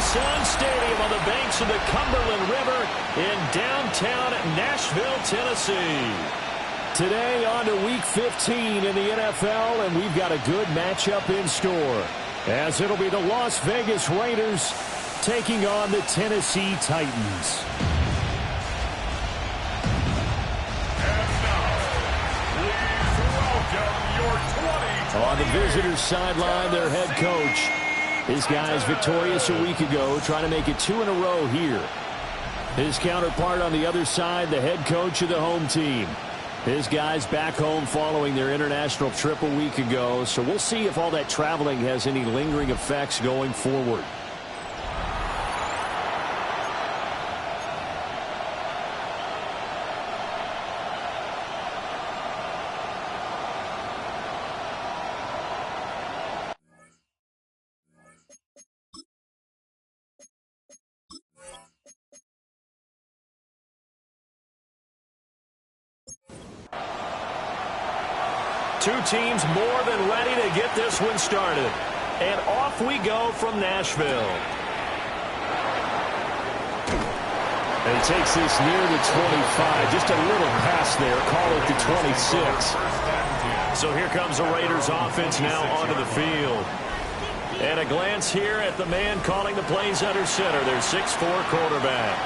Sun Stadium on the banks of the Cumberland River in downtown Nashville, Tennessee. Today on to Week 15 in the NFL, and we've got a good matchup in store, as it'll be the Las Vegas Raiders taking on the Tennessee Titans. On the visitors' sideline, their head coach. His guys victorious a week ago, trying to make it 2 in a row here. His counterpart on the other side, the head coach of the home team. His guys back home following their international trip a week ago, so we'll see if all that traveling has any lingering effects going forward. Two teams more than ready to get this one started. And off we go from Nashville. And he takes this near the 25. Just a little pass there. Call it the 26. So here comes the Raiders offense now onto the field. And a glance here at the man calling the plays under center. Their 6'4" quarterback.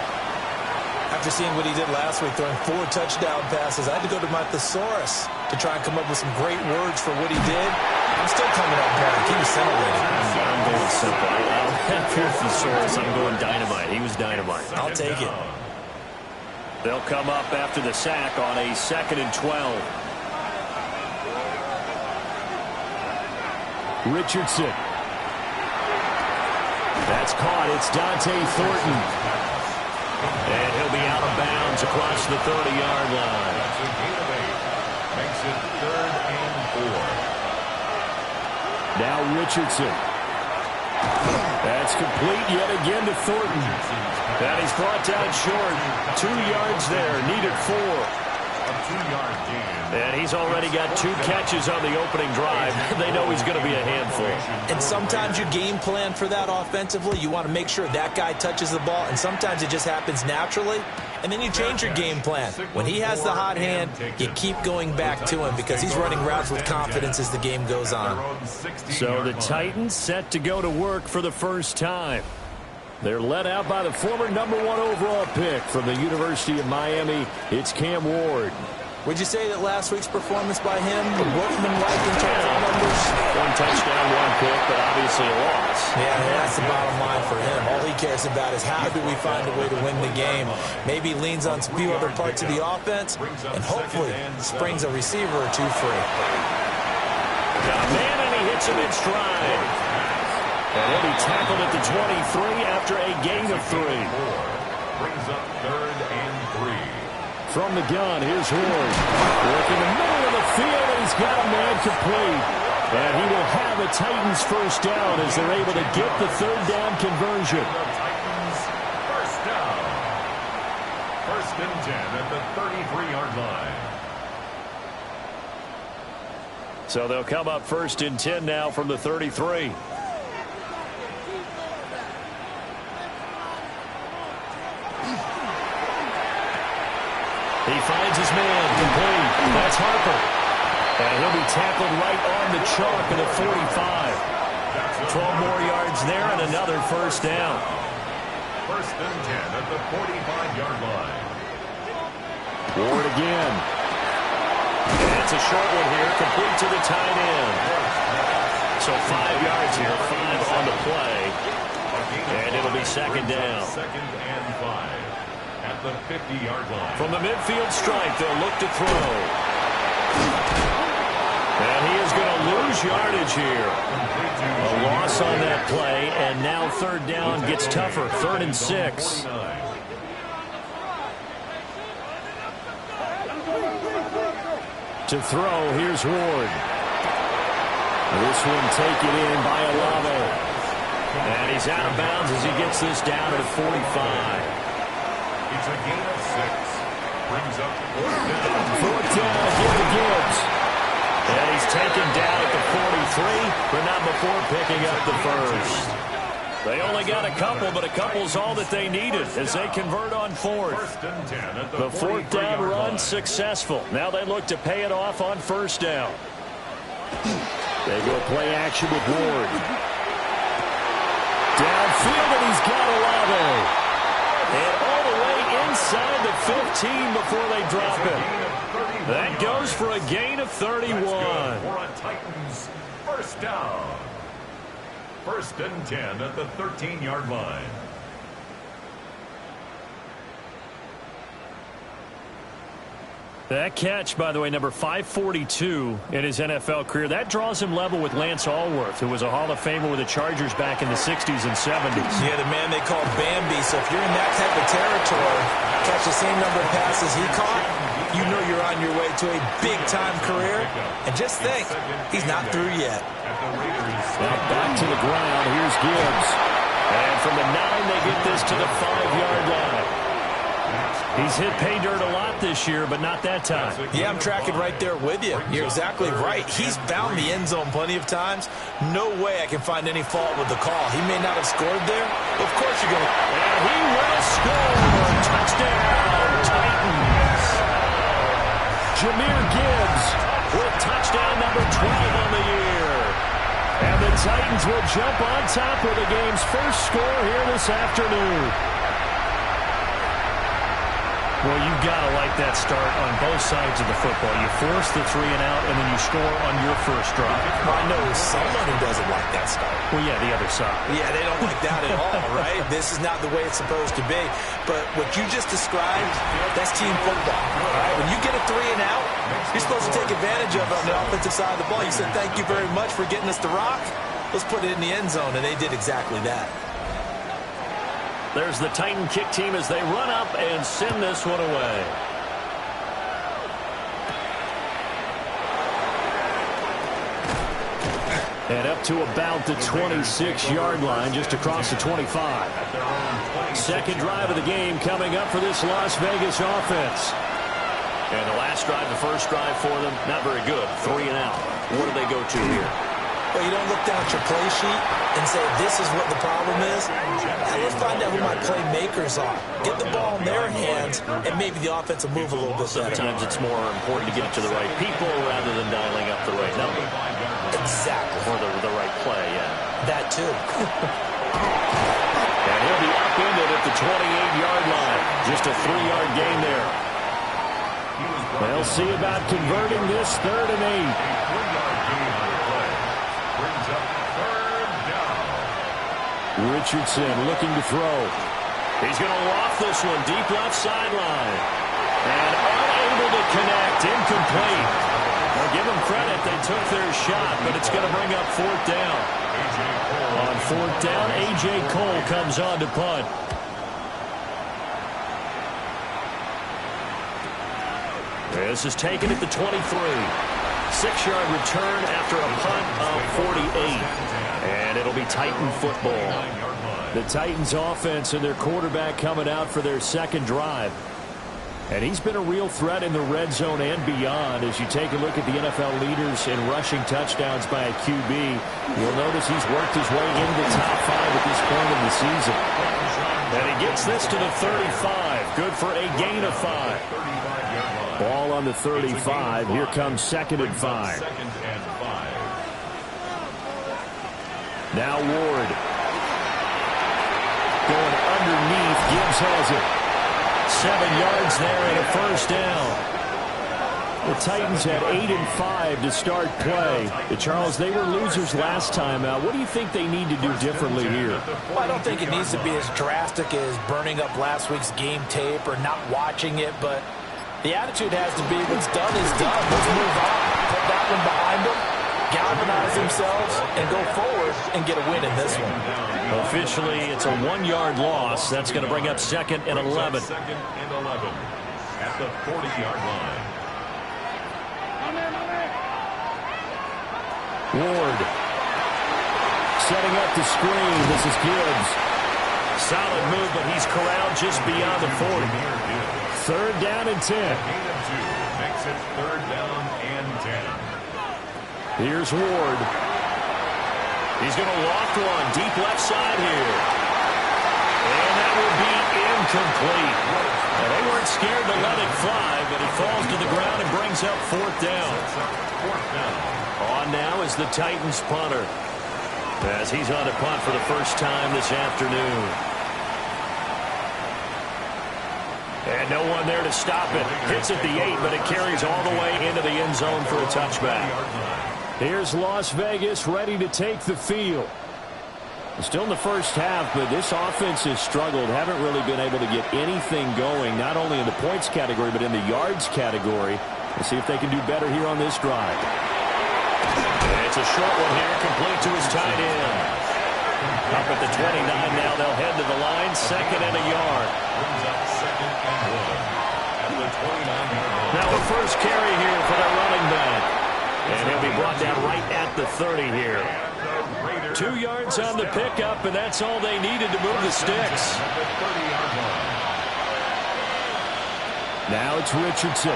After seeing what he did last week, throwing 4 touchdown passes, I had to go to my thesaurus to try and come up with some great words for what he did. I'm still coming up blank. He was scintillating. I'm going simple. After your thesaurus, I'm going dynamite. He was dynamite. I'll take it. They'll come up after the sack on a 2nd and 12. Richardson. That's caught. It's Dante Thornton. And he'll be out of bounds across the 30-yard line. Makes it 3rd and 4. Now Richardson. That's complete yet again to Thornton. And he's brought down short. 2 yards there. Needed 4. A 2-yard gain. And he's already got 2 catches on the opening drive. They know he's going to be a handful. And sometimes you game plan for that offensively. You want to make sure that guy touches the ball. And sometimes it just happens naturally. And then you change your game plan. When he has the hot hand, you keep going back to him because he's running routes with confidence as the game goes on. So the Titans set to go to work for the first time. They're led out by the former #1 overall pick from the University of Miami. It's Cam Ward. Would you say that last week's performance by him, workmanlike in terms of numbers? 1 touchdown, 1 pick, but obviously a loss. Yeah, that's the bottom line for him. All he cares about is how do we find a way to win the game. Maybe leans on a few other parts of the offense, and hopefully springs a receiver or 2 free. Got a man, and he hits him in stride. And he'll be tackled at the 23 after a gain of 3. Brings up 3rd and 3. From the gun, here's Ward. Working the middle of the field, and he's got a man complete. And he will have a Titans first down as they're able to get the 3rd down conversion. The Titans first down. 1st and 10 at the 33-yard line. So they'll come up 1st and 10 now from the 33. He finds his man, complete. That's Harper. And he'll be tackled right on the chalk of the 45. 12 more yards there and another first down. 1st and 10 at the 45-yard line. Ward again. And it's a short one here, complete to the tight end. So 5 yards here, 5 on the play. And it'll be 2nd down. 2nd and 5. At the 50-yard line. From the midfield stripe, they'll look to throw. And he is going to lose yardage here. A loss on that play, and now 3rd down gets tougher. 3rd and 6. To throw, here's Ward. This one taken in by Olave. And he's out of bounds as he gets this down to the 45. It's a gain of 6. Brings up 4th down. 4th down, give to Gibbs. And he's taken down at the 43, but not before picking up the first. They only got a couple, but a couple's all that they needed as they convert on fourth. The fourth down run successful. Now they look to pay it off on first down. They go play action with Ward. Downfield, and he's got Olave. And all the way inside the 15 before they drop it. That goes for a gain of 31. For a Titans first down. First and 10 at the 13-yard line. That catch, by the way, number 542 in his NFL career, that draws him level with Lance Allworth, who was a Hall of Famer with the Chargers back in the 60s and 70s. Yeah, the man they call Bambi. So if you're in that type of territory, catch the same number of passes he caught, you know you're on your way to a big-time career. And just think, he's not through yet. Now back to the ground. Here's Gibbs. And from the 9, they get this to the 5-yard line. He's hit pay dirt a lot this year, but not that time. Yeah, I'm tracking right there with you. You're exactly right. He's found the end zone plenty of times. No way I can find any fault with the call. He may not have scored there. Of course you're going to. And he will score. Touchdown, Titans. Jahmyr Gibbs with touchdown number 12 on the year. And the Titans will jump on top with the game's first score here this afternoon. Well, you've got to like that start on both sides of the football. You force the 3 and out, and then you score on your first drive. I know someone who doesn't like that start. Well, yeah, the other side. Yeah, they don't like that at all, right? This is not the way it's supposed to be. But what you just described, that's team football. All right? When you get a 3 and out, you're supposed to take advantage of it on the offensive side of the ball. You said, thank you very much for getting us the rock. Let's put it in the end zone, and they did exactly that. There's the Titan kick team as they run up and send this one away. And up to about the 26-yard line, just across the 25. Second drive of the game coming up for this Las Vegas offense. And the last drive, the first drive for them, not very good. 3 and out. What do they go to here? Well, you don't look down at your play sheet and say, this is what the problem is. Now, let's find out who my playmakers are. Get the ball in their hands, and maybe the offense will move a little bit better. Sometimes it's more important to get it to the right people rather than dialing up the right number. Exactly. Or the right play, yeah. That, too. And he'll be upended at the 28-yard line. Just a 3-yard gain there. They'll see about converting this 3rd and 8. Richardson looking to throw. He's going to loft this one deep left sideline. And unable to connect. Incomplete. Well, give them credit. They took their shot, but it's going to bring up 4th down. On 4th down, A.J. Cole comes on to punt. This is taken at the 23. 6-yard return after a punt of 48. And it'll be Titan football. The Titans offense and their quarterback coming out for their second drive. And he's been a real threat in the red zone and beyond. As you take a look at the NFL leaders in rushing touchdowns by a QB, you'll notice he's worked his way into the top 5 at this point in the season. And he gets this to the 35. Good for a gain of 5. Ball on the 35. Here comes 2nd and 5. Now Ward. Going underneath. Gibbs has it. 7 yards there and a first down. The Titans had 8 and 5 to start play. Charles, they were losers last time out. What do you think they need to do differently here? Well, I don't think it needs to be as drastic as burning up last week's game tape or not watching it, but the attitude has to be what's done is done. Let's move on. Put that one behind them, galvanize themselves, and go forward and get a win in this one. Officially, it's a 1-yard loss. That's going to bring up 2nd and 11. 2nd and 11 at the 40-yard line. Ward setting up the screen. This is Gibbs. Solid move, but he's corralled just beyond the 40. 3rd down and 10. Makes it 3rd down and 10. Here's Ward. He's going to loft one deep left side here. scared to let it fly, but it falls to the ground and brings up fourth down. On now is the Titans punter, as he's on to punt for the first time this afternoon. And no one there to stop it. Hits at the 8, but it carries all the way into the end zone for a touchback. Here's Las Vegas ready to take the field. Still in the first half, but this offense has struggled. Haven't really been able to get anything going, not only in the points category, but in the yards category. We'll see if they can do better here on this drive. And it's a short one here, complete to his tight end. Up at the 29 now, they'll head to the line, 2nd and a yard. Now the first carry here for their running back. And he'll be brought down right at the 30 here. 2 yards on the pickup, and that's all they needed to move the sticks. Now it's Richardson.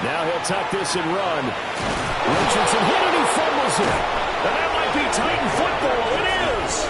Now he'll tuck this and run. Richardson hit and he fumbles it. And that might be Titan football. It is.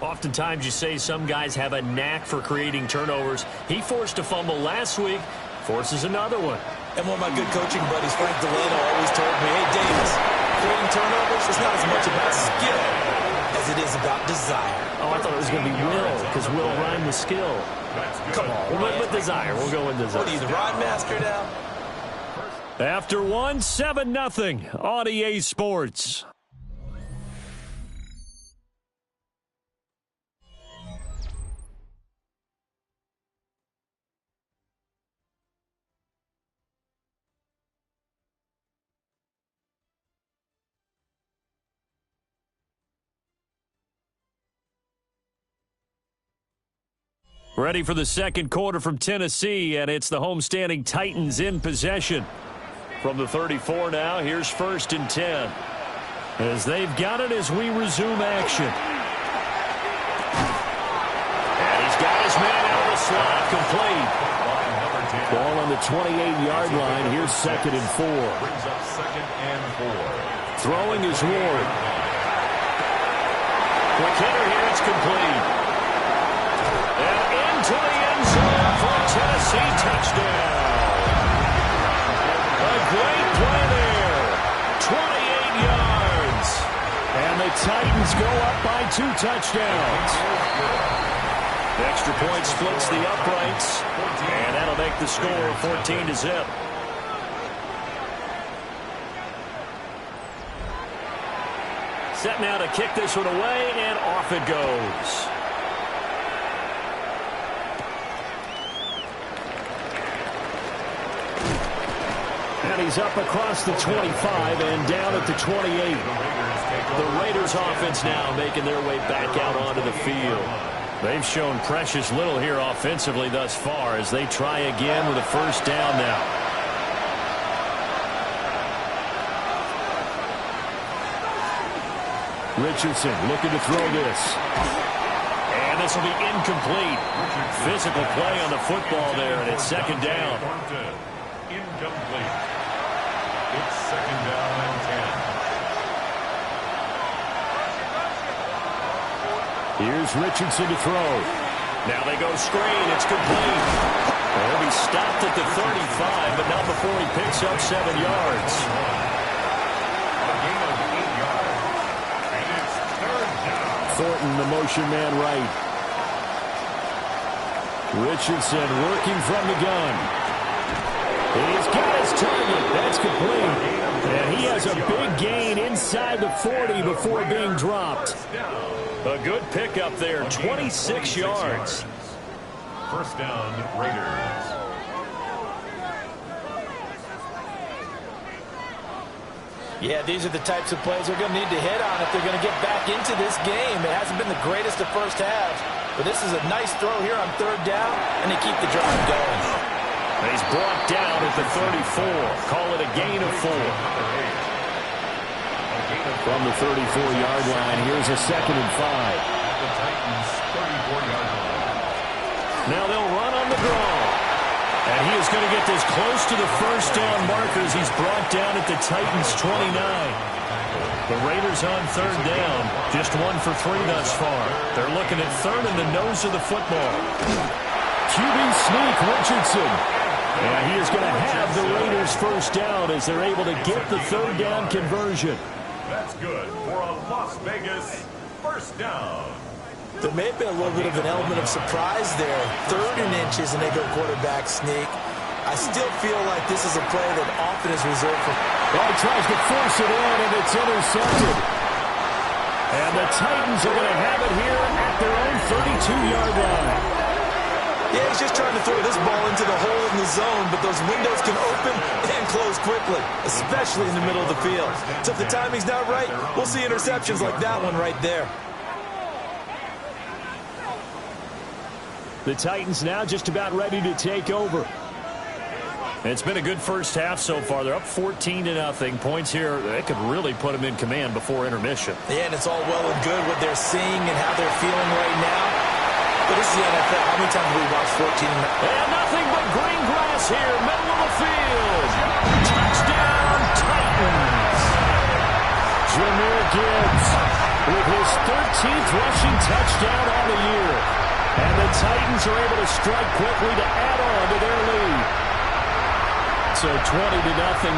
Oftentimes you say some guys have a knack for creating turnovers. He forced a fumble last week, forces another one. And one of my good coaching buddies, Frank Delano, always told me, hey, Davis, creating turnovers is not as much about skill as it is about desire. Oh, I thought it was going to be will, because will rhyme with skill. Come on, we'll with desire. We'll go with desire. What are you, the rod master now? After 7-0 on EA Sports. Ready for the second quarter from Tennessee, and it's the homestanding Titans in possession. From the 34 now, here's 1st and 10. As they've got it as we resume action. And he's got his man out of the slot, complete. Ball on the 28-yard line. Here's 2nd and 4. Brings up 2nd and 4. Throwing is Ward. Quick hitter here, it's complete. And into the end zone for a Tennessee touchdown. A great play there. 28 yards. And the Titans go up by 2 touchdowns. The extra point splits the uprights. And that'll make the score 14-0. Set now to kick this one away, and off it goes. And he's up across the 25 and down at the 28. The Raiders offense now making their way back out onto the field. They've shown precious little here offensively thus far as they try again with a first down now. Richardson looking to throw this. And this will be incomplete. Physical play on the football there, and it's 2nd down. Incomplete. It's 2nd down and 10. Here's Richardson to throw. Now they go screen. It's complete. He'll be stopped at the 35, but not before he picks up 7 yards. A gain of 8 yards. And it's 3rd down. Thornton, the motion man right. Richardson working from the gun. He's got his target. That's complete. And he has a big gain inside the 40 before being dropped. A good pickup there, 26 yards. First down, Raiders. Yeah, these are the types of plays they're going to need to hit on if they're going to get back into this game. It hasn't been the greatest of first halves, but this is a nice throw here on 3rd down, and they keep the drive going. He's brought down at the 34. Call it a gain of 4. From the 34-yard line, here's a 2nd and 5. The Titans' 34-yard line. Now they'll run on the draw. And he is going to get this close to the first down markers. He's brought down at the Titans' 29. The Raiders on third down. Just 1 for 3 thus far. They're looking at third in the nose of the football. QB sneak, Richardson. And he is going to have the Raiders first down as they're able to get the third down conversion. That's good for a Las Vegas first down. There may have been a little bit of an element of surprise there. 3rd and inches, and they go quarterback sneak. I still feel like this is a play that often is reserved for. Well, he tries to force it in, and it's intercepted. And the Titans are going to have it here at their own 32-yard line. Yeah, he's just trying to throw this ball into the hole in the zone, but those windows can open and close quickly, especially in the middle of the field. So if the timing's not right, we'll see interceptions like that one right there. The Titans now just about ready to take over. It's been a good first half so far. They're up 14-0. Points here, they could really put them in command before intermission. Yeah, and it's all well and good what they're seeing and how they're feeling right now. But this is the NFL. How many times have we watched 14? And nothing but green grass here, middle of the field. Touchdown, Titans. Jahmyr Gibbs with his 13th rushing touchdown on the year. And the Titans are able to strike quickly to add on to their lead. So 20-0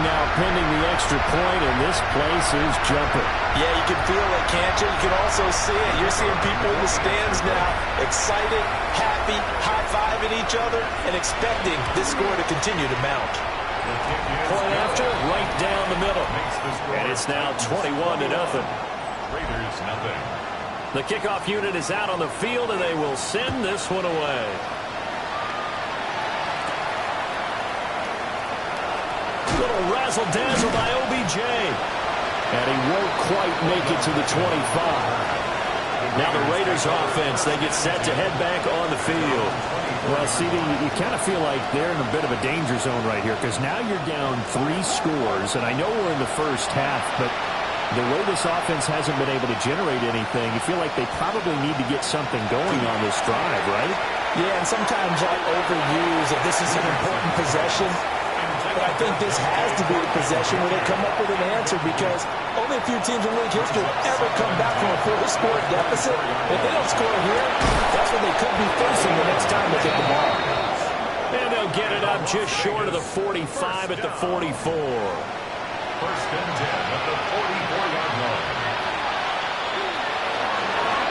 now pending the extra point, and this place is jumping. Yeah, you can feel it, can't you? You can also see it. You're seeing people in the stands now, excited, happy, high-fiving each other, and expecting this score to continue to mount. Point after, right down the middle. And it's now 21-0. Raiders nothing. The kickoff unit is out on the field, and they will send this one away. Little razzle-dazzle by OBJ. And he won't quite make it to the 25. Now the Raiders offense, they get set to head back on the field. Well, CD, you kind of feel like they're in a bit of a danger zone right here because now you're down 3 scores, and I know we're in the first half, but the way this offense hasn't been able to generate anything, you feel like they probably need to get something going on this drive, right? Yeah, and sometimes I overuse if this is an important possession. But I think this has to be a possession where they come up with an answer because only a few teams in league history have ever come back from a 4-score deficit. If they don't score here, that's what they could be facing the next time they get the ball. And they'll get it up just short of the 45 at the 44. First and 10 at the 44-yard line.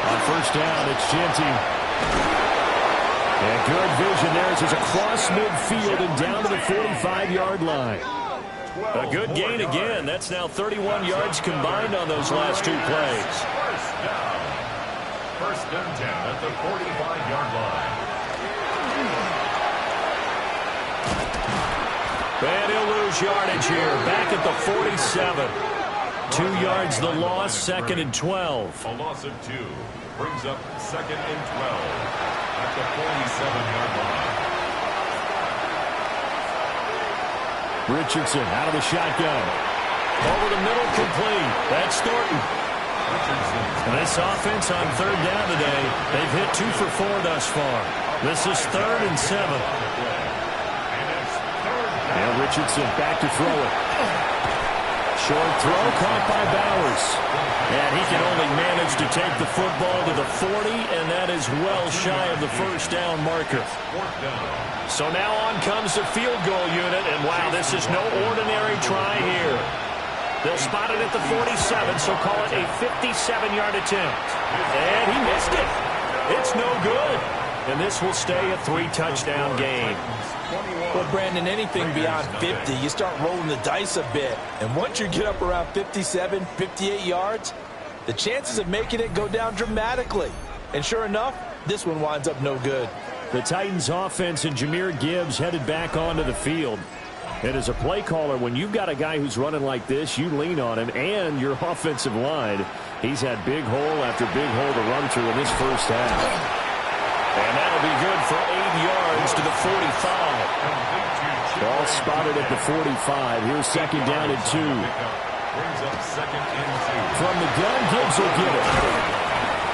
On first down, it's Genty. And good vision there as he's across midfield and down to the 45-yard line. A good gain again. That's now 31 yards combined on those last 2 plays. First down. First and 10 at the 45-yard line. And he'll lose yardage here. Back at the 47. 2 yards the loss, 2nd and 12. A loss of 2 brings up 2nd and 12 at the 47-yard line. Richardson out of the shotgun. Over the middle, complete. That's Thornton. And this offense on third down today, they've hit 2 for 4 thus far. This is 3rd and 7. And Richardson back to throw it. Short throw caught by Bowers. And he can only manage to take the football to the 40, and that is well shy of the first down marker. So now on comes the field goal unit, and wow, this is no ordinary try here. They'll spot it at the 47, so call it a 57-yard attempt. And he missed it. It's no good. And this will stay a 3-touchdown game. Well, Brandon, anything beyond 50, you start rolling the dice a bit. And once you get up around 57, 58 yards, the chances of making it go down dramatically. And sure enough, this one winds up no good. The Titans offense and Jahmyr Gibbs headed back onto the field. And as a play caller, when you've got a guy who's running like this, you lean on him and your offensive line. He's had big hole after big hole to run through in this first half. And that'll be good for 8 yards to the 45. Ball spotted at the 45. Here's 2nd down and 2. Brings up 2nd and 2. From the gun, Gibbs will get it.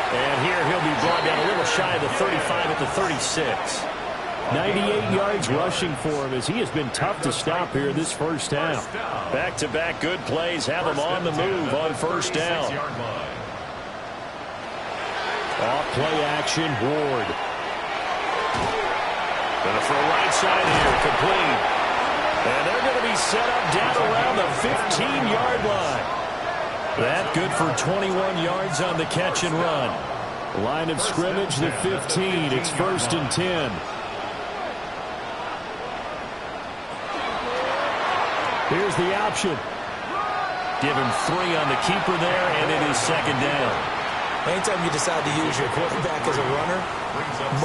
And here he'll be brought down a little shy of the 35 at the 36. 98 yards rushing for him as he has been tough to stop here this first half. Back-to-back good plays have him on the move on first down. Off play action, Ward. Gonna throw right side here, complete. And they're going to be set up down around the 15-yard line. That good for 21 yards on the catch and run. Line of scrimmage, the 15. It's 1st and 10. Here's the option. Give him 3 on the keeper there, and it is 2nd down. Anytime you decide to use your quarterback as a runner,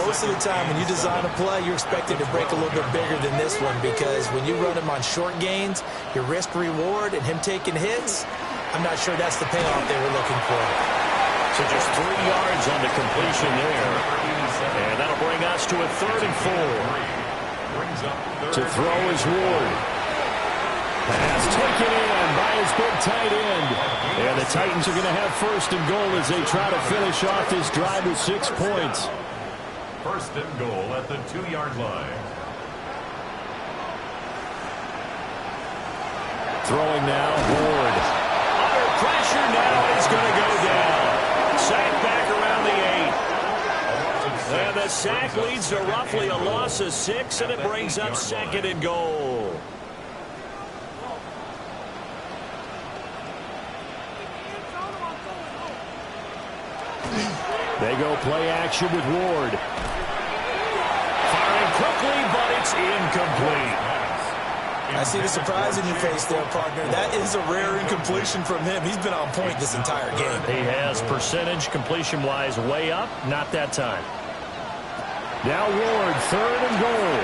most of the time when you design a play, you're expected to break a little bit bigger than this one, because when you run him on short gains, your risk-reward and him taking hits, I'm not sure that's the payoff they were looking for. So just 3 yards on the completion there. And that'll bring us to a 3rd and 4. To throw is Ward. Pass taken in by his big tight end. And the Titans are going to have 1st and goal as they try to finish off this drive with 6 points. 1st and goal at the 2-yard line. Throwing now, Ward. Under pressure now, is going to go down. Sack back around the 8. And the sack leads to roughly a loss of 6, and it brings up 2nd and goal. They go play action with Ward. Firing quickly, but it's incomplete. I see the surprise in your face there, partner. That is a rare incompletion from him. He's been on point this entire game. He has percentage completion-wise way up, not that time. Now Ward, 3rd and goal.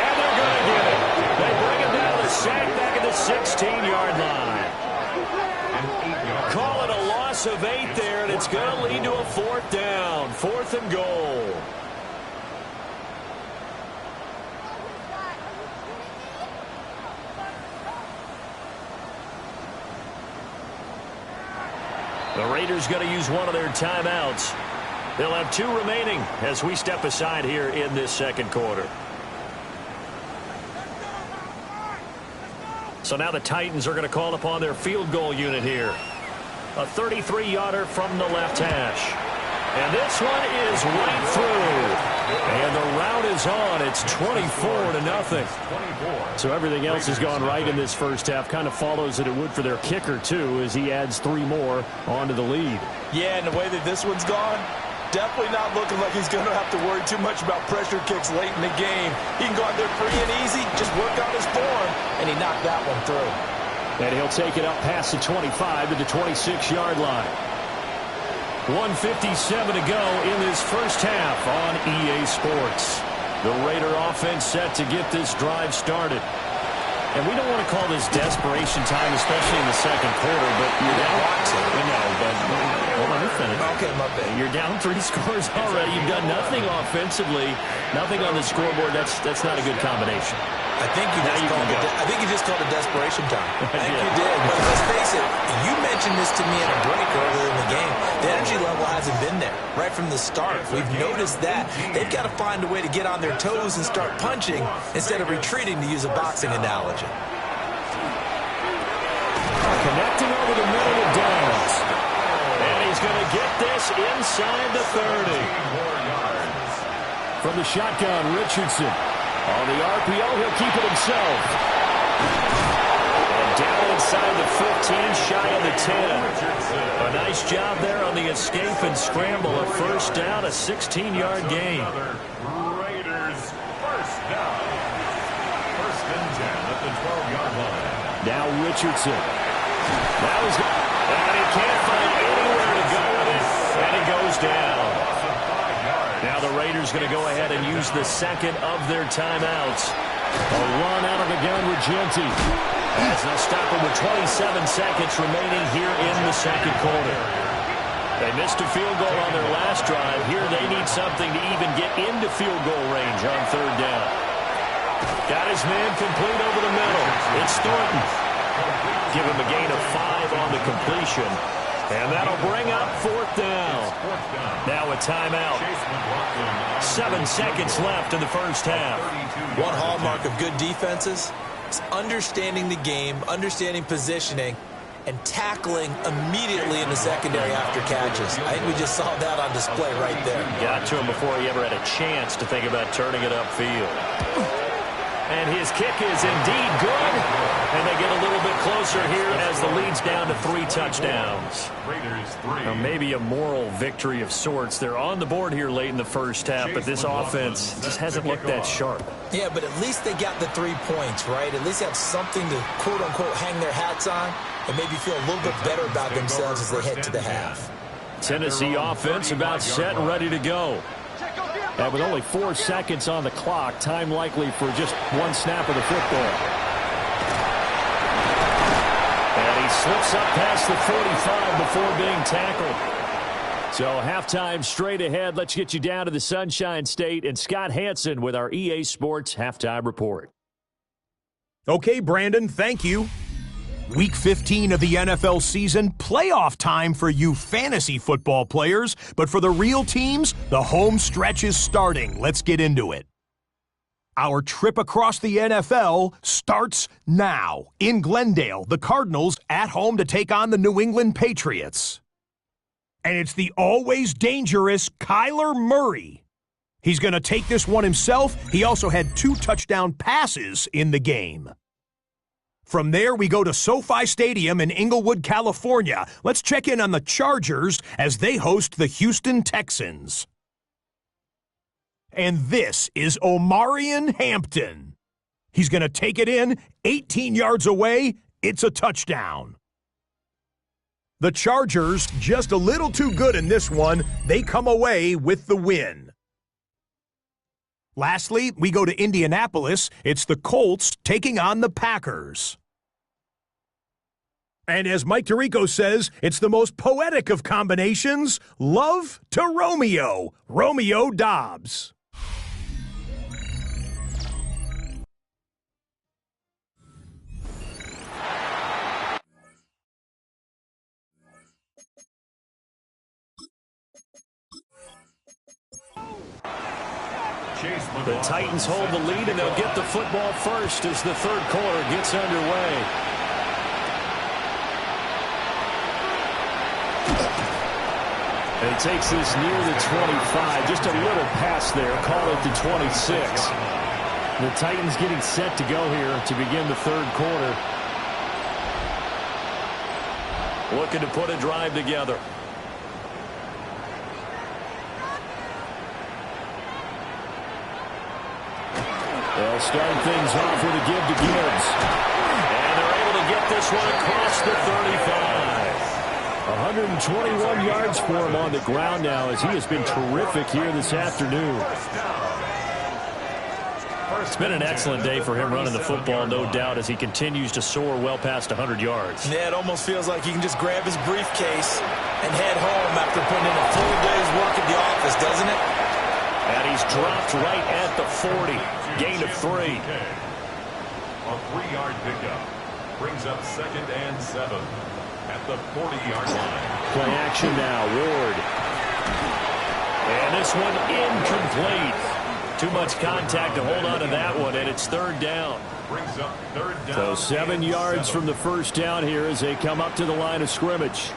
And they're going to get it. They bring him down to sack back at the 16-yard line. Call it a loss of 8 there, and it's going to lead to a 4th down. 4th and goal. The Raiders going to use one of their timeouts. They'll have 2 remaining as we step aside here in this 2nd quarter. So now the Titans are going to call upon their field goal unit here. A 33-yarder from the left hash. And this one is right through. And the route is on. It's 24-0. So everything else has gone right in this first half. Kind of follows that it would for their kicker, too, as he adds 3 more onto the lead. Yeah, and the way that this one's gone, definitely not looking like he's going to have to worry too much about pressure kicks late in the game. He can go out there free and easy, just work on his form, and he knocked that one through. And he'll take it up past the 25 to the 26-yard line. 1:57 to go in this first half on EA Sports. The Raider offense set to get this drive started. And we don't want to call this desperation time, especially in the 2nd quarter, but you're down. We know, but hold on, let me finish. Okay, my bad. You're down 3 scores already. You've done nothing offensively, nothing on the scoreboard. That's not a good combination. I think you just called it desperation time. I think you did. But let's face it, you mentioned this to me in a break earlier in the game. The energy level hasn't been there right from the start. We've noticed that. They've got to find a way to get on their toes and start punching instead of retreating, to use a boxing analogy. Connecting over the middle of Downs. And he's going to get this inside the 30. From the shotgun, Richardson. On the RPO, he'll keep it himself. And down inside the 15, shy of the 10. A nice job there on the escape and scramble. A 1st down, a 16-yard gain. Raiders 1st down. 1st and 10 at the 12-yard line. Now Richardson. And he can't find anywhere to go with it, and he goes down. Now the Raiders going to go ahead and use the 2nd of their timeouts. A run out of the gun with Genty. As they'll stop him with 27 seconds remaining here in the 2nd quarter. They missed a field goal on their last drive. Here they need something to even get into field goal range on 3rd down. Got his man complete over the middle. It's Thornton. Give him a gain of 5 on the completion. And that'll bring up 4th down. Now a timeout. 7 seconds left in the first half. One hallmark of good defenses is understanding the game, understanding positioning, and tackling immediately in the secondary after catches. I think we just saw that on display right there. Got to him before he ever had a chance to think about turning it upfield. And his kick is indeed good. And they get a little bit closer here as the lead's down to 3 touchdowns. Now, maybe a moral victory of sorts. They're on the board here late in the first half, but this offense just hasn't looked that sharp. Yeah, but at least they got the 3 points, right? At least have something to, quote-unquote, hang their hats on and maybe feel a little bit better about themselves as they head to the half. Tennessee offense about set and ready to go. And with only 4 seconds on the clock, time likely for just 1 snap of the football. And he slips up past the 45 before being tackled. So halftime straight ahead. Let's get you down to the Sunshine State and Scott Hansen with our EA Sports Halftime Report. Okay, Brandon, thank you. Week 15 of the NFL season, playoff time for you fantasy football players. But for the real teams, the home stretch is starting. Let's get into it. Our trip across the NFL starts now. In Glendale, the Cardinals at home to take on the New England Patriots. And it's the always dangerous Kyler Murray. He's going to take this one himself. He also had 2 touchdown passes in the game. From there, we go to SoFi Stadium in Inglewood, California. Let's check in on the Chargers as they host the Houston Texans. And this is Omarion Hampton. He's going to take it in, 18 yards away. It's a touchdown. The Chargers, just a little too good in this one. They come away with the win. Lastly, we go to Indianapolis. It's the Colts taking on the Packers. And as Mike Tirico says, it's the most poetic of combinations, love to Romeo, Romeo Dobbs. The Titans hold the lead, and they'll get the football first as the third quarter gets underway. And he takes this near the 25. Just a little pass there. Call it the 26. The Titans getting set to go here to begin the third quarter. Looking to put a drive together. They'll start things off with a give to Gibbs. And they're able to get this one across the 35. 121 yards for him on the ground now as he has been terrific here this afternoon. It's been an excellent day for him running the football, no doubt, as he continues to soar well past 100 yards. Yeah, it almost feels like he can just grab his briefcase and head home after putting in a full day's work at the office, doesn't it? And he's dropped right at the 40. Gain of 3. A 3-yard pickup brings up 2nd and 7 at the 40-yard line. Play action now, Ward. And this one incomplete. Too much contact to hold on to that one, and it's 3rd down. Brings up 3rd down. So 7 yards from the first down here as they come up to the line of scrimmage.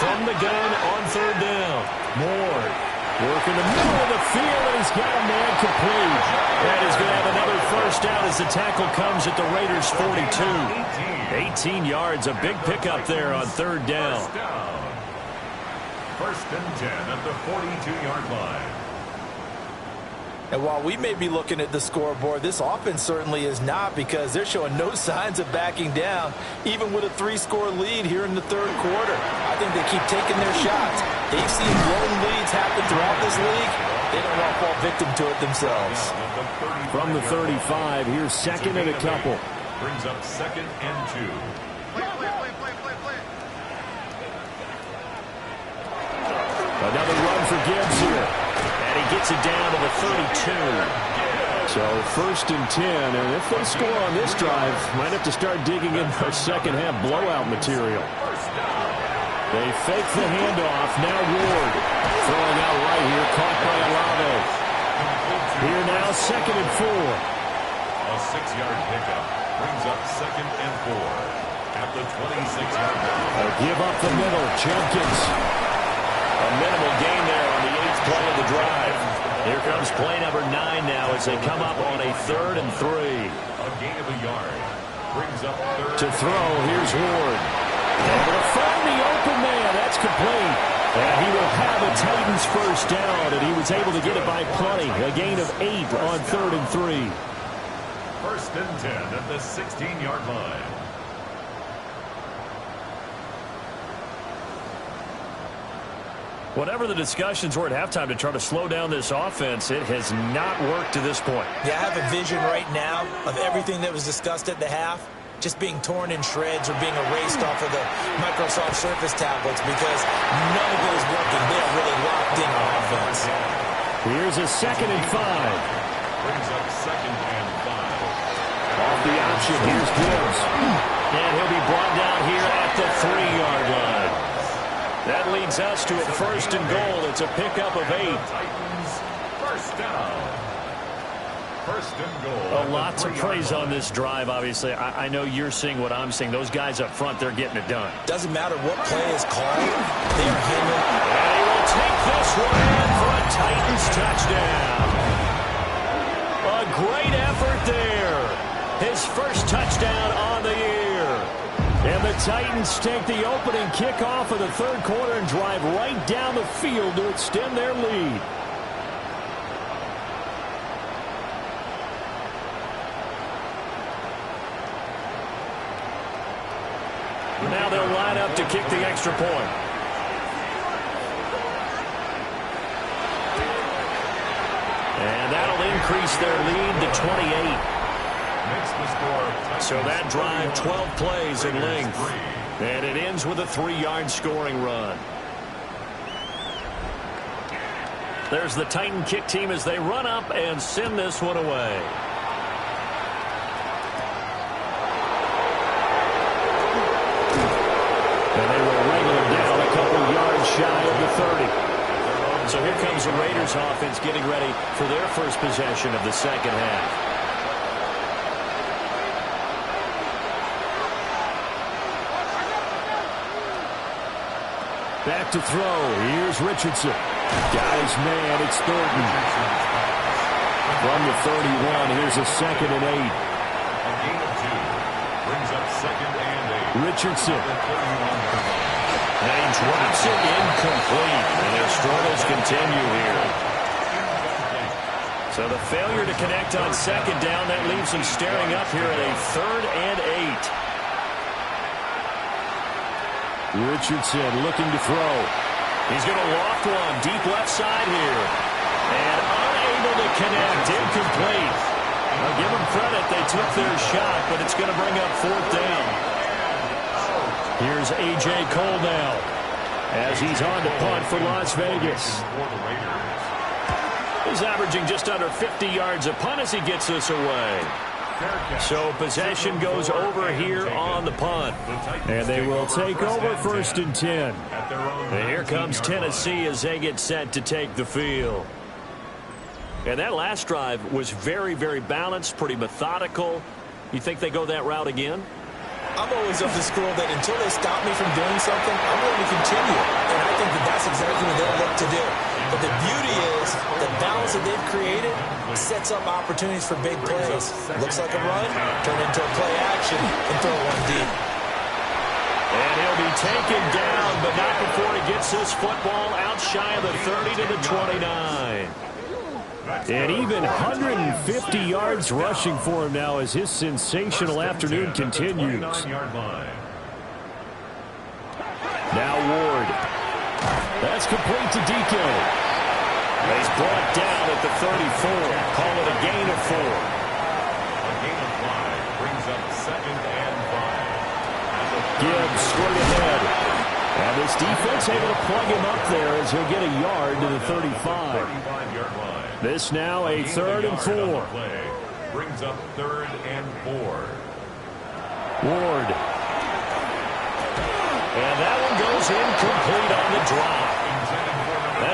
From the gun on 3rd down. Ward working the middle of the field, and he's got a man complete. And he's going to have another first down as the tackle comes at the Raiders' 42. 18 yards, a big pickup there on 3rd down. 1st and 10 at the 42-yard line. And while we may be looking at the scoreboard, this offense certainly is not, because they're showing no signs of backing down, even with a 3-score lead here in the third quarter. I think they keep taking their shots. They've seen blown leads happen throughout this league. They don't want to fall victim to it themselves. From the 35, here's 2nd and a couple. Brings up 2nd and 2. Another run for Gibbs here. And he gets it down to the 32. So 1st and 10, and if they score on this drive, might have to start digging in their second half blowout material. They fake the handoff. Now Ward throwing out right caught by Olave. Here now, 2nd and 4. A 6-yard pickup brings up 2nd and 4 at the 26-yard line. Give up the middle, Jenkins. A minimal gain there on the 8th play of the drive. Here comes play number 9 now as they come up on a 3rd and 3. A gain of a yard brings up 3rd. To throw, here's Ward. Able to find the open man. That's complete. And he will have a Titans first down, and he was able to get it by plenty. A gain of 8 on 3rd and 3. 1st and 10 at the 16-yard line. Whatever the discussions were at halftime to try to slow down this offense, it has not worked to this point. Yeah, I have a vision right now of everything that was discussed at the half just being torn in shreds or being erased off of the Microsoft Surface tablets because none of it is working. They are really locked in on offense. Here's a 2nd and 5. Brings up 2nd and 5. Off the option, here's Gibbs. And he'll be brought down here at the 3-yard line. That leads us to a 1st and goal. It's a pickup of 8. Titans first down. 1st and goal. A lot to praise on this drive, obviously. I know you're seeing what I'm seeing. Those guys up front, they're getting it done. Doesn't matter what play is called. They are handling. And he will take this one in for a Titans touchdown. A great effort there. His first touchdown on the year. And the Titans take the opening kickoff of the 3rd quarter and drive right down the field to extend their lead. Now they'll line up to kick the extra point. And that'll increase their lead to 28. Makes the score. So that drive, 12 plays in length. And it ends with a 3-yard scoring run. There's the Titan kick team as they run up and send this one away. And they will wrangle it down a couple yards shy of the 30. So here comes the Raiders offense getting ready for their first possession of the second half. Back to throw. Here's Richardson. Guys, man, it's Thornton. From the 31, here's a 2nd and 8. A gain of 2 brings up 2nd and 8. Richardson. And he drops it incomplete. And their struggles continue here. So the failure to connect on 2nd down, that leaves them staring up here at a 3rd and 8. Richardson looking to throw. He's going to loft one deep left side here. And unable to connect, incomplete. I'll give them credit, they took their shot, but it's going to bring up 4th down. Here's A.J. Cole now as he's on to punt for Las Vegas. He's averaging just under 50 yards a punt as he gets this away. So possession goes over here on the punt. And they will take over 1st and 10. And here comes Tennessee as they get set to take the field. And that last drive was very, very balanced, pretty methodical. You think they go that route again? I'm always of the school that until they stop me from doing something, I'm going to continue. And I think that that's exactly what they'll look to do. But the beauty is the balance that they've created sets up opportunities for big plays. Looks like a run, turn into a play action, and throw one deep. And he'll be taken down, but not before he gets this football out shy of the 30 to the 29. And even 150 yards rushing for him now as his sensational afternoon continues. Now Ward. That's complete to DK. He's brought down at the 34. Call it a gain of 4. A gain of 5 brings up 2nd and 5. Gibbs straight ahead. And this defense able to plug him up there as he'll get a yard to the 35. 35-yard line. This now a 3rd and 4. Brings up 3rd and 4. Ward. And that one goes incomplete on the drop.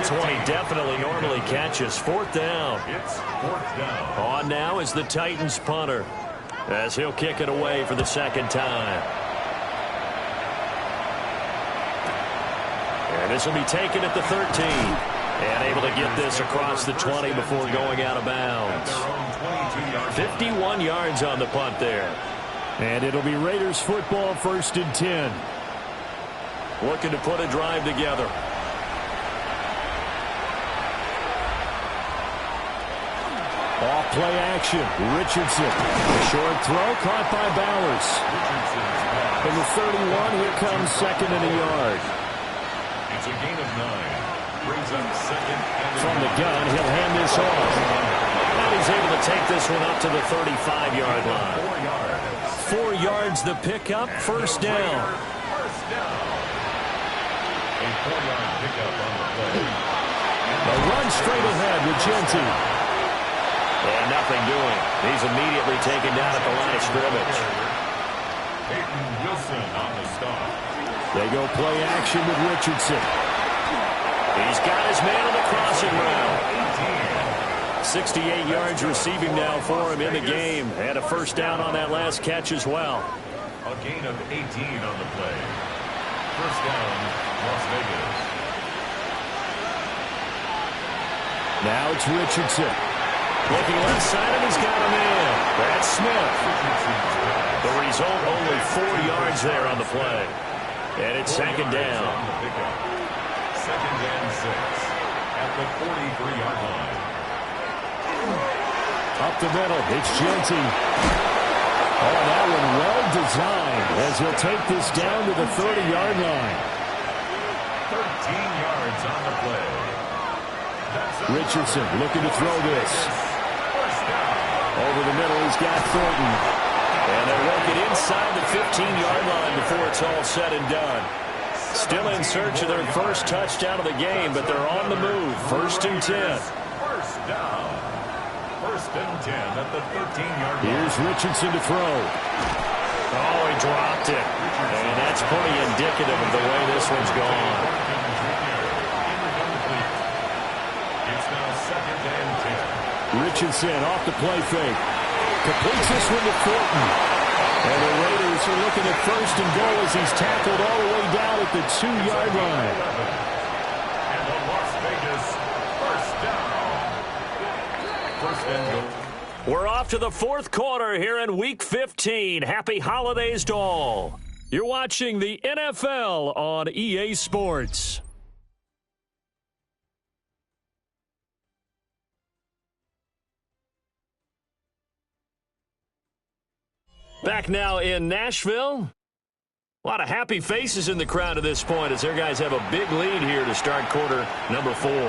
That's one he definitely normally catches. Fourth down. It's fourth down. On now is the Titans punter, as he'll kick it away for the second time. And this will be taken at the 13. And able to get this across the 20 before going out of bounds. 51 yards on the punt there. And it'll be Raiders football, 1st and 10. Looking to put a drive together. Off play action. Richardson. Short throw caught by Bowers. From the 31, here comes second and a yard. It's a gain of 9. Brings up second and From the gun, he'll hand this off. And he's able to take this one up to the 35-yard line. 4 yards the pickup, first down. First down. A 4-yard pickup on the play. A run straight ahead with Genty. And nothing doing. He's immediately taken down at the line of scrimmage. Peyton Wilson on the stop. They go play action with Richardson. He's got his man on the crossing route. 68 yards receiving now for him in the game. And a first down on that last catch as well. A gain of 18 on the play. First down, Las Vegas. Now it's Richardson. Looking left side, and he's got him in. That's Smith. The result, only 4 yards there on the play. And it's second down. Second and 6 at the 43-yard line. Up the middle, it's Genty. Oh, that one well designed as he'll take this down to the 30-yard line. 13 yards on the play. Richardson looking to throw this. First down. Over the middle, he's got Thornton. And they're working inside the 15-yard line before it's all said and done. Still in search of their first touchdown of the game, but they're on the move. 1st and 10. First down. 1st and 10 at the 13-yard line. Here's Richardson to throw. Oh, he dropped it. And that's pretty indicative of the way this one's gone. It's now 2nd and 10. Richardson off the play fake. Completes this one to Thornton. And the Raiders are looking at 1st and goal as he's tackled all the way down at the 2-yard line. And the Las Vegas first down. 1st and goal. We're off to the 4th quarter here in Week 15. Happy holidays to all. You're watching the NFL on EA Sports. Back now in Nashville. A lot of happy faces in the crowd at this point as their guys have a big lead here to start quarter number 4. Oh,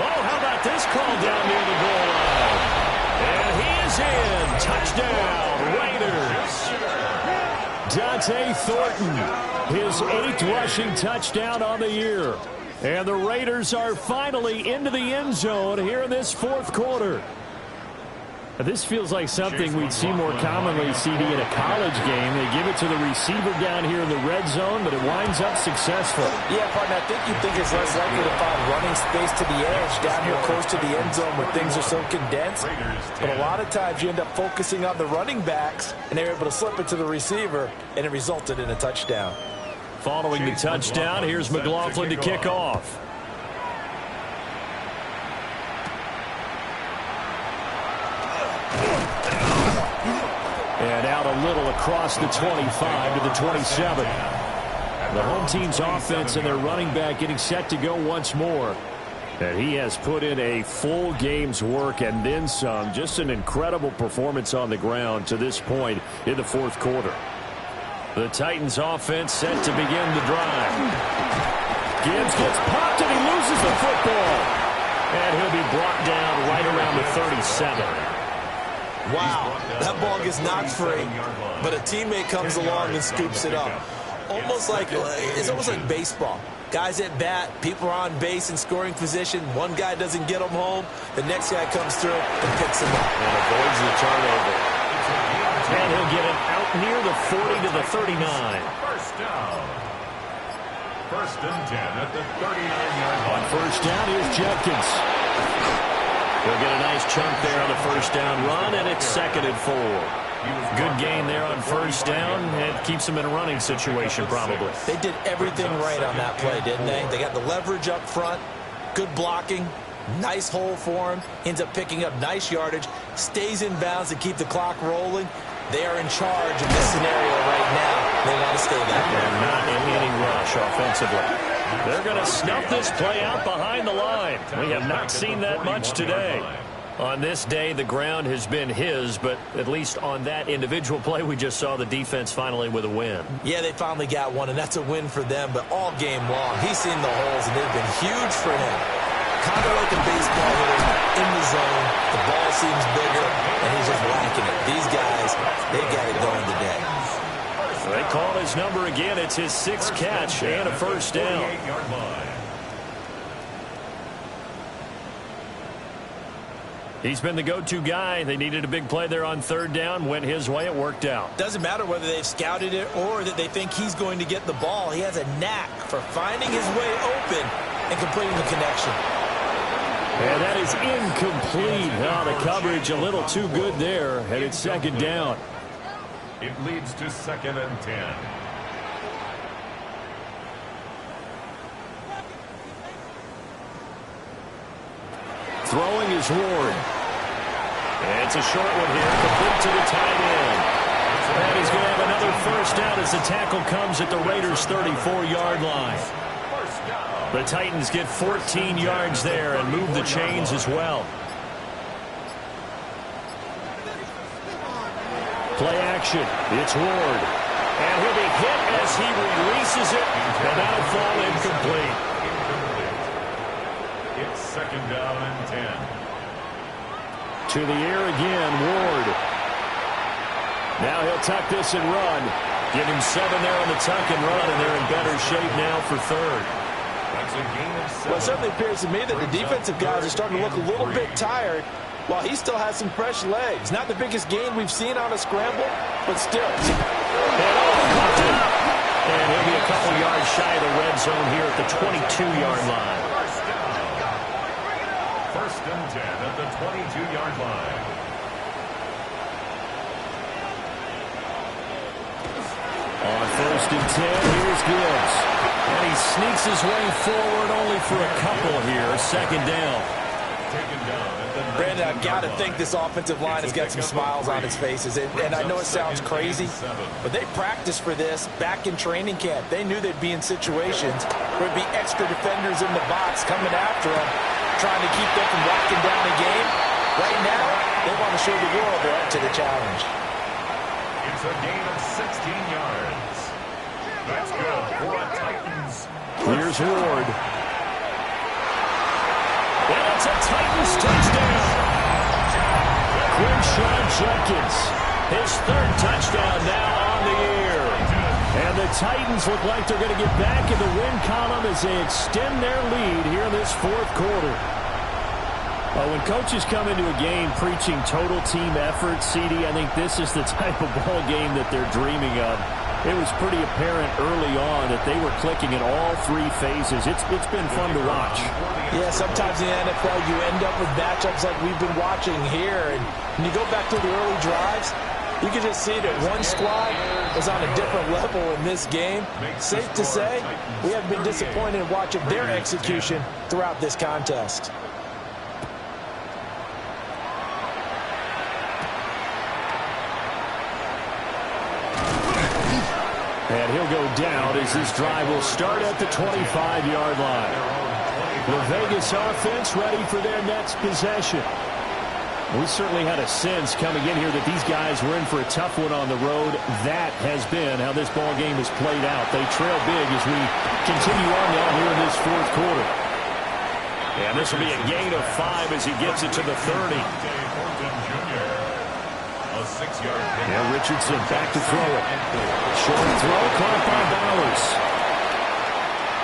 how about this call down near the goal line? And he is in. Touchdown, Raiders. Dante Thornton, his 8th rushing touchdown on the year. And the Raiders are finally into the end zone here in this 4th quarter. This feels like something we'd see more commonly, CD, in a college game. They give it to the receiver down here in the red zone, but it winds up successful. Yeah, partner, I think you'd think it's less likely to find running space to the edge down here close to the end zone where things are so condensed. But a lot of times you end up focusing on the running backs, and they're able to slip it to the receiver, and it resulted in a touchdown. Following the touchdown, here's McLaughlin to kick off. And out a little across the 25 to the 27. The home team's offense and their running back getting set to go once more. And he has put in a full game's work and then some. Just an incredible performance on the ground to this point in the 4th quarter. The Titans offense set to begin the drive. Gibbs gets popped and he loses the football. And he'll be brought down right around the 37. Wow, that ball gets knocked free, but a teammate comes along and scoops it up. It's almost like baseball. Guys at bat, people are on base in scoring position. One guy doesn't get them home. The next guy comes through and picks him up. And avoids the turnover. And he'll get an near the 40 to the 39. First down. First and 10 at the 39-yard line. On first down, here's Judkins. He'll get a nice chunk there on the first down run, and it's 2nd and 4. Good gain there on first down. It keeps him in a running situation, probably. They did everything right on that play, didn't they? They got the leverage up front, good blocking, nice hole for him, ends up picking up nice yardage, stays in bounds to keep the clock rolling. They are in charge of this scenario right now. They want to stay that way. And not in any rush offensively. They're going to snuff this play out behind the line. We have not seen that much today. On this day, the ground has been his, but at least on that individual play, we just saw the defense finally with a win. Yeah, they finally got one, and that's a win for them, but all game long, he's seen the holes, and they've been huge for him. Kind of like a baseball hitter in the zone. The ball seems bigger, and he's just whacking it. These guys, they got it going today. They call his number again. It's his 6th catch and a first down. He's been the go-to guy. They needed a big play there on 3rd down. Went his way. It worked out. Doesn't matter whether they've scouted it or that they think he's going to get the ball. He has a knack for finding his way open and completing the connection. And that is incomplete. Oh, the coverage a little too good there, and it's 2nd down. It leads to 2nd and 10. Throwing is Ward. And it's a short one here, complete to the tight end. And he's going to have another first down as the tackle comes at the Raiders' 34-yard line. The Titans get 14 yards there and move the chains as well. Play action. It's Ward. And he'll be hit as he releases it, and that'll fall incomplete. It's 2nd down and 10. To the air again, Ward. Now he'll tuck this and run. Give him 7 there on the tuck and run, and they're in better shape now for 3rd. That's a gain of 7. Well, it certainly appears to me that the defensive guys are starting to look a little bit tired, while he still has some fresh legs. Not the biggest gain we've seen on a scramble, but still. And he'll be a couple yards shy of the red zone here at the 22-yard line. First and 10 at the 22-yard line. On first and 10, here's Gibbs. And he sneaks his way forward only for a couple here. 2nd down. Taken down at the Brandon, I've got to think this offensive line has got some smiles on its faces. And I know it sounds crazy, but they practiced for this back in training camp. They knew they'd be in situations where there'd be extra defenders in the box coming after them, trying to keep them from locking down the game. Right now, they want to show the world they're up to the challenge. It's a gain of 16 yards. That's good for the Titans. Here's Ward. And it's a Titans touchdown. Quinshon Judkins. His 3rd touchdown now on the year. And the Titans look like they're going to get back in the win column as they extend their lead here in this 4th quarter. When coaches come into a game preaching total team effort, CD, I think this is the type of ball game that they're dreaming of. It was pretty apparent early on that they were clicking in all 3 phases. It's been fun to watch. Yeah, sometimes in the NFL you end up with matchups like we've been watching here. And when you go back to the early drives, you can just see that one squad is on a different level in this game. Safe to say, we have been disappointed in watching their execution throughout this contest. And he'll go down as this drive will start at the 25-yard line. The Vegas offense ready for their next possession. We certainly had a sense coming in here that these guys were in for a tough one on the road. That has been how this ball game has played out. They trail big as we continue on now here in this 4th quarter. And this will be a gain of 5 as he gets it to the 30. Now Richardson back to throw it. Short throw caught by Bowers.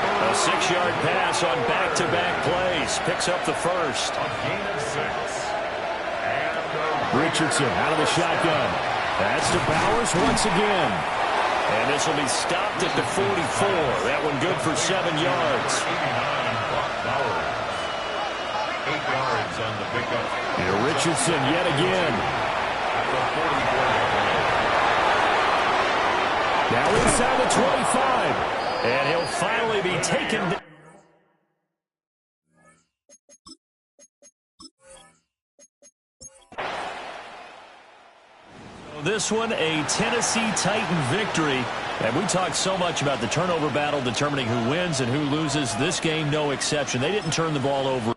A 6-yard pass on back-to-back plays. Picks up the first. A gain of 6. Richardson out of the shotgun. That's to Bowers once again. And this will be stopped at the 44. That one good for 7 yards. 89, Buck Bowers. 8 yards on the pickup. Here Richardson yet again. At the 44-yard line. Now inside the 25. And he'll finally be taken down. This one, a Tennessee Titan victory. And we talked so much about the turnover battle determining who wins and who loses. This game, no exception. They didn't turn the ball over.